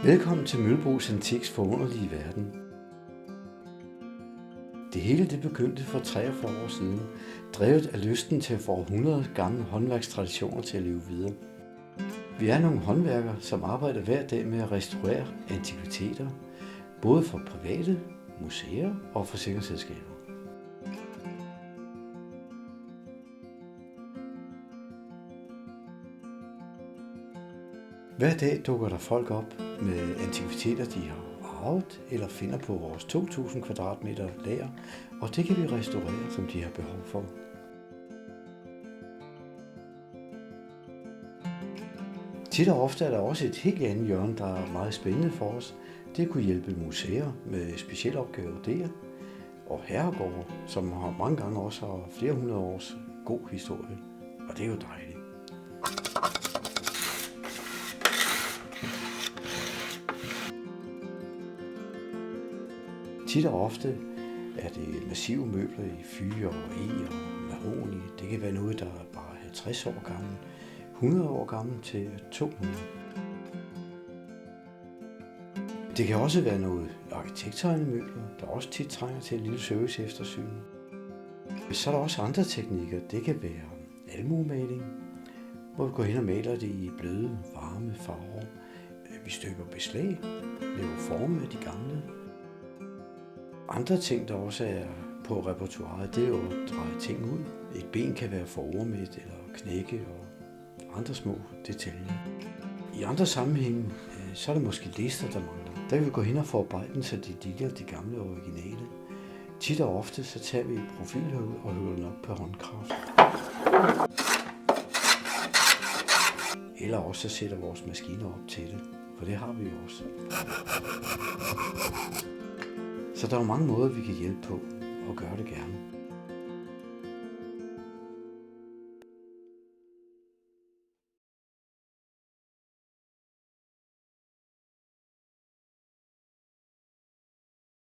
Velkommen til Møllebros Antiks forunderlige verden. Det hele det begyndte for 43 år siden, drevet af lysten til at få 100 gamle håndværkstraditioner til at leve videre. Vi er nogle håndværkere, som arbejder hver dag med at restaurere antikviteter, både for private, museer og forsikringsselskaber. Hver dag dukker der folk op med antikviteter, de har arvet eller finder på vores 2.000 kvadratmeter lager, og det kan vi restaurere, som de har behov for. Tit og ofte er der også et helt andet hjørne, der er meget spændende for os. Det kunne hjælpe museer med specielle opgaver der, og herregårde, som har mange gange også har flere hundrede års god historie, og det er jo dejligt. Tit og ofte er det massive møbler i fyre og eg og mahogni. Det kan være noget, der er bare 50 år gammel, 100 år gammel til 200. Det kan også være noget arkitekttegnede møbler, der også tit trænger til et lille service eftersyn. Så er der også andre teknikker. Det kan være almuemaling, hvor vi går hen og maler det i bløde, varme farver. Vi støber beslag, laver forme af de gamle. Andre ting, der også er på repertoiret, det er jo at dreje ting ud. Et ben kan være for ormet eller knække og andre små detaljer. I andre sammenhænge, så er det måske lister, der mangler. Der vil vi gå hen og forarbejde den, så de ligner de gamle originale. Tit og ofte, så tager vi et profilhøvl og høvler den op på håndkraft. Eller også så sætter vores maskiner op til det, for det har vi jo også. Så der er mange måder, vi kan hjælpe på, og gøre det gerne.